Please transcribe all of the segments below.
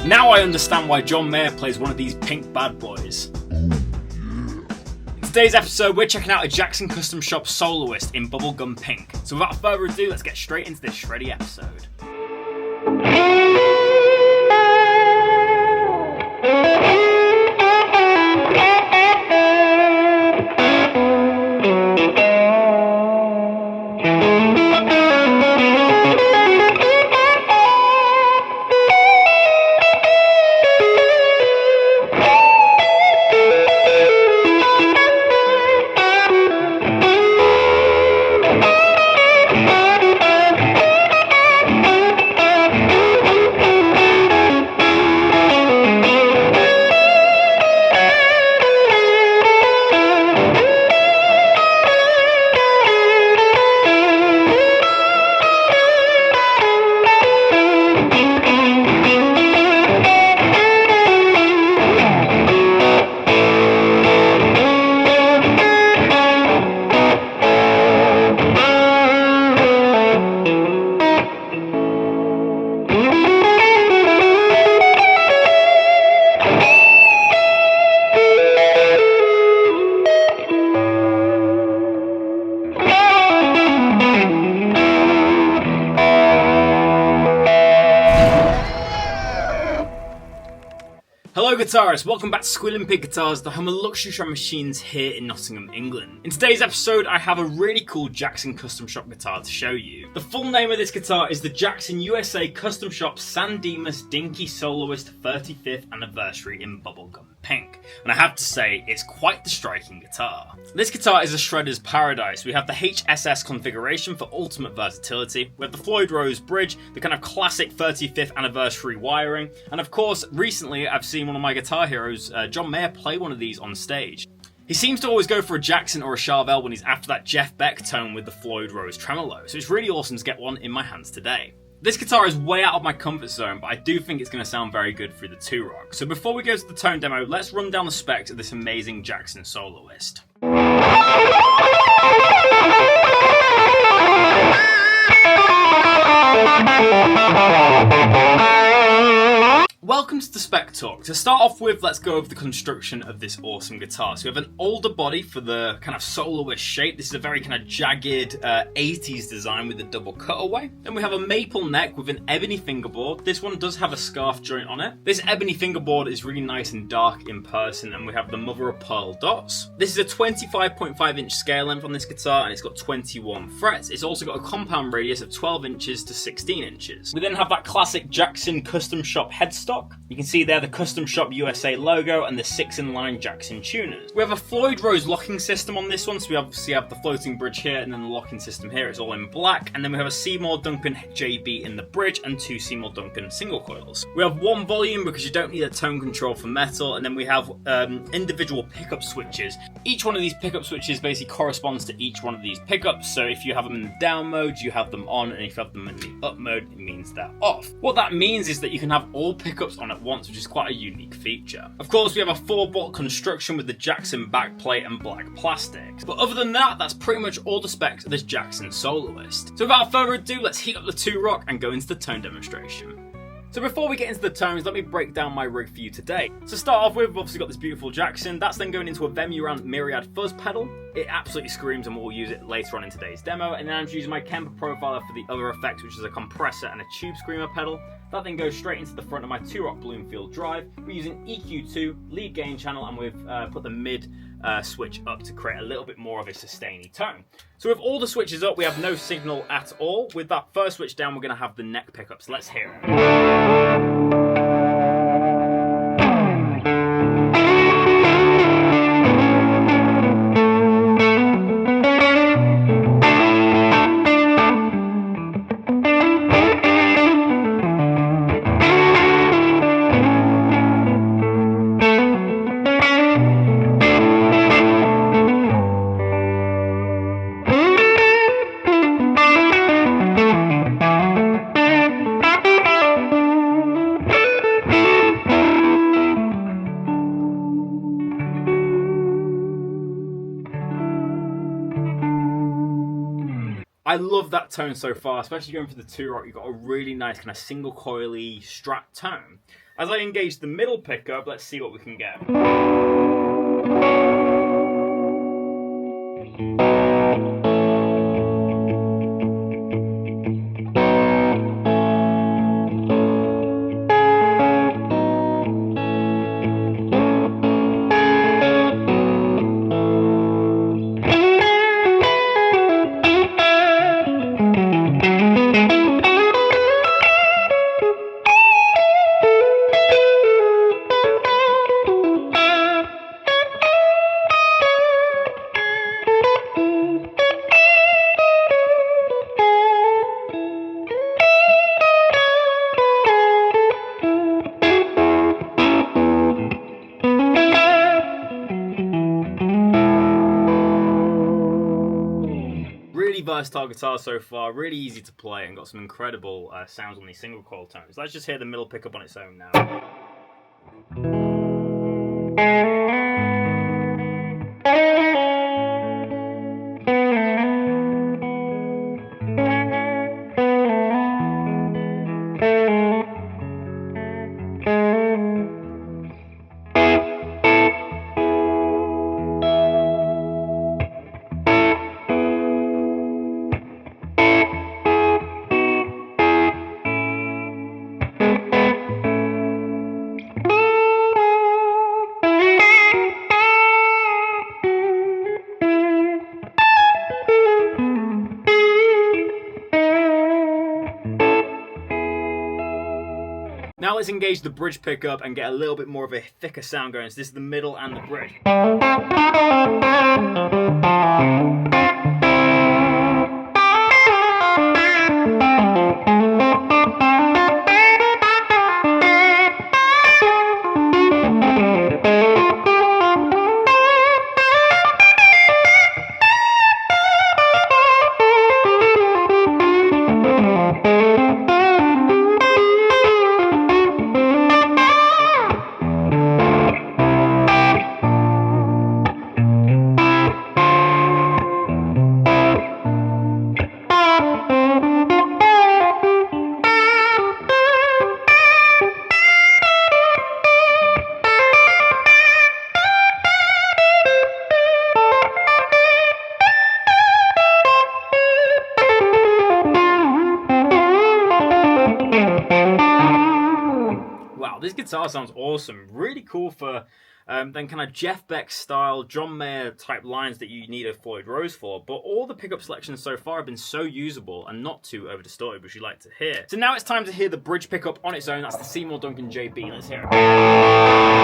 Now I understand why John Mayer plays one of these pink bad boys. In today's episode, we're checking out a Jackson Custom Shop soloist in Bubblegum Pink. So without further ado, let's get straight into this shreddy episode. Hello guitarists, welcome back to Squealing Pig Guitars, the home of luxury drum machines here in Nottingham, England. In today's episode, I have a really cool Jackson Custom Shop guitar to show you. The full name of this guitar is the Jackson USA Custom Shop San Dimas Dinky Soloist 35th Anniversary in Bubblegum Pink. And I have to say, it's quite the striking guitar. This guitar is a shredder's paradise. We have the HSS configuration for ultimate versatility. We have the Floyd Rose bridge, the kind of classic 35th anniversary wiring. And of course, recently I've seen one of my guitar heroes, John Mayer, play one of these on stage. He seems to always go for a Jackson or a Charvel when he's after that Jeff Beck tone with the Floyd Rose tremolo, so it's really awesome to get one in my hands today. This guitar is way out of my comfort zone, but I do think it's going to sound very good through the 2-rock. So before we go to the tone demo, let's run down the specs of this amazing Jackson soloist. Welcome to the Spec Talk. To start off with, let's go over the construction of this awesome guitar. So we have an older body for the kind of soloist shape. This is a very kind of jagged 80s design with a double cutaway. Then we have a maple neck with an ebony fingerboard. This one does have a scarf joint on it. This ebony fingerboard is really nice and dark in person, and we have the mother of pearl dots. This is a 25.5 inch scale length on this guitar, and it's got 21 frets. It's also got a compound radius of 12 inches to 16 inches. We then have that classic Jackson Custom Shop headstock. You can see there the Custom Shop USA logo and the 6-in-line Jackson tuners. We have a Floyd Rose locking system on this one, so we obviously have the floating bridge here and then the locking system here. It's all in black, and then we have a Seymour Duncan JB in the bridge and 2 Seymour Duncan single coils. We have 1 volume because you don't need a tone control for metal, and then we have individual pickup switches. Each one of these pickup switches basically corresponds to each one of these pickups, so if you have them in the down mode, you have them on, and if you have them in the up mode, it means they're off. What that means is that you can have all pickups on at once, which is quite a unique feature. Of course, we have a 4-bolt construction with the Jackson backplate and black plastics. But other than that, that's pretty much all the specs of this Jackson soloist. So without further ado, let's heat up the 2-rock and go into the tone demonstration. So before we get into the tones, let me break down my rig for you today. So start off with, we've obviously got this beautiful Jackson. That's then going into a Vemurant Myriad fuzz pedal. It absolutely screams, and we'll use it later on in today's demo. And then I'm just using my Kemper profiler for the other effects, which is a compressor and a tube screamer pedal. That then goes straight into the front of my 2-rock Bloomfield drive. We're using EQ2, lead gain channel, and we've put the mid switch up to create a little bit more of a sustainy tone. So with all the switches up, we have no signal at all. With that first switch down, we're going to have the neck pickups. Let's hear it. I love that tone so far, especially going for the 2-rock. You've got a really nice kind of single coily Strat tone. As I engage the middle pickup, let's see what we can get. Really versatile guitar so far, really easy to play, and got some incredible sounds on these single coil tones. Let's just hear the middle pickup on its own now. Now let's engage the bridge pickup and get a little bit more of a thicker sound going. So this is the middle and the bridge. Wow, this guitar sounds awesome. Really cool for then kind of Jeff Beck style, John Mayer type lines that you need a Floyd Rose for. But all the pickup selections so far have been so usable and not too over distorted, which you like to hear. So now it's time to hear the bridge pickup on its own. That's the Seymour Duncan JB. Let's hear it.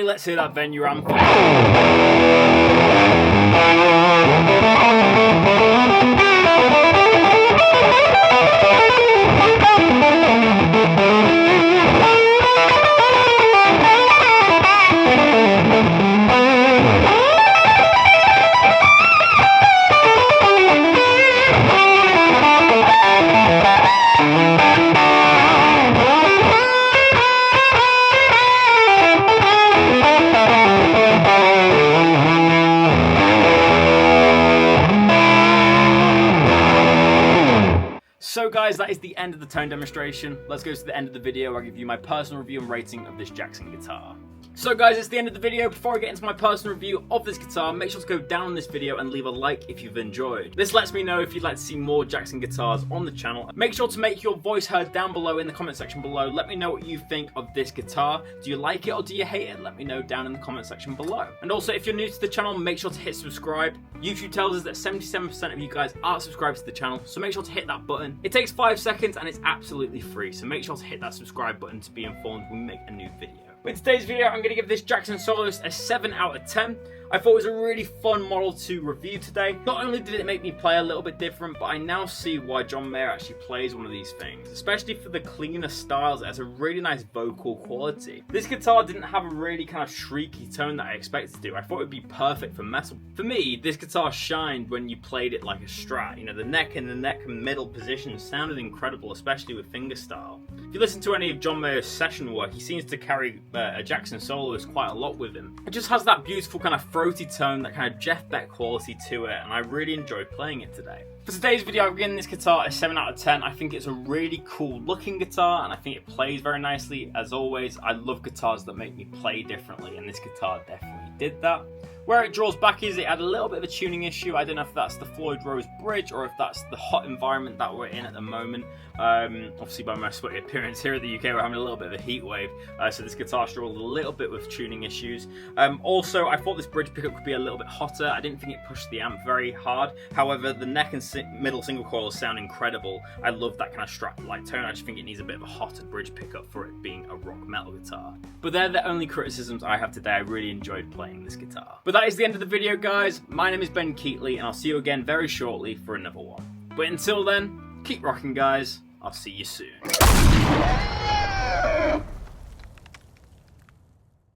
finally, let's hear that venue anthem. So guys, that is the end of the tone demonstration. Let's go to the end of the video where I give you my personal review and rating of this Jackson guitar. So guys, it's the end of the video. Before I get into my personal review of this guitar, make sure to go down this video and leave a like if you've enjoyed. This lets me know if you'd like to see more Jackson guitars on the channel. Make sure to make your voice heard down below in the comment section below. Let me know what you think of this guitar. Do you like it or do you hate it? Let me know down in the comment section below. And also, if you're new to the channel, make sure to hit subscribe. YouTube tells us that 77% of you guys are subscribed to the channel, so make sure to hit that button. It takes 5 seconds and it's absolutely free, so make sure to hit that subscribe button to be informed when we make a new video. In today's video, I'm going to give this Jackson Soloist a 7 out of 10. I thought it was a really fun model to review today. Not only did it make me play a little bit different, but I now see why John Mayer actually plays one of these things. Especially for the cleaner styles, it has a really nice vocal quality. This guitar didn't have a really kind of shrieky tone that I expected to do. I thought it would be perfect for metal. For me, this guitar shined when you played it like a Strat. You know, the neck and middle position sounded incredible, especially with fingerstyle. If you listen to any of John Mayer's session work, he seems to carry a Jackson Soloist quite a lot with him. It just has that beautiful kind of throaty tone, that kind of Jeff Beck quality to it, and I really enjoyed playing it today. For today's video, I'm giving this guitar a 7 out of 10. I think it's a really cool looking guitar, and I think it plays very nicely. As always, I love guitars that make me play differently, and this guitar definitely did that. Where it draws back is it had a little bit of a tuning issue. I don't know if that's the Floyd Rose bridge or if that's the hot environment that we're in at the moment. Obviously by my sweaty appearance here at the UK, we're having a little bit of a heat wave, so this guitar struggled a little bit with tuning issues. Also, I thought this bridge pickup could be a little bit hotter. I didn't think it pushed the amp very hard. However, the neck and middle single coils sound incredible. I love that kind of Strat-like tone. I just think it needs a bit of a hotter bridge pickup for it being a rock metal guitar. But they're the only criticisms I have today. I really enjoyed playing this guitar. But that is the end of the video, guys. My name is Ben Keightley, and I'll see you again very shortly for another one. But until then, keep rocking, guys. I'll see you soon.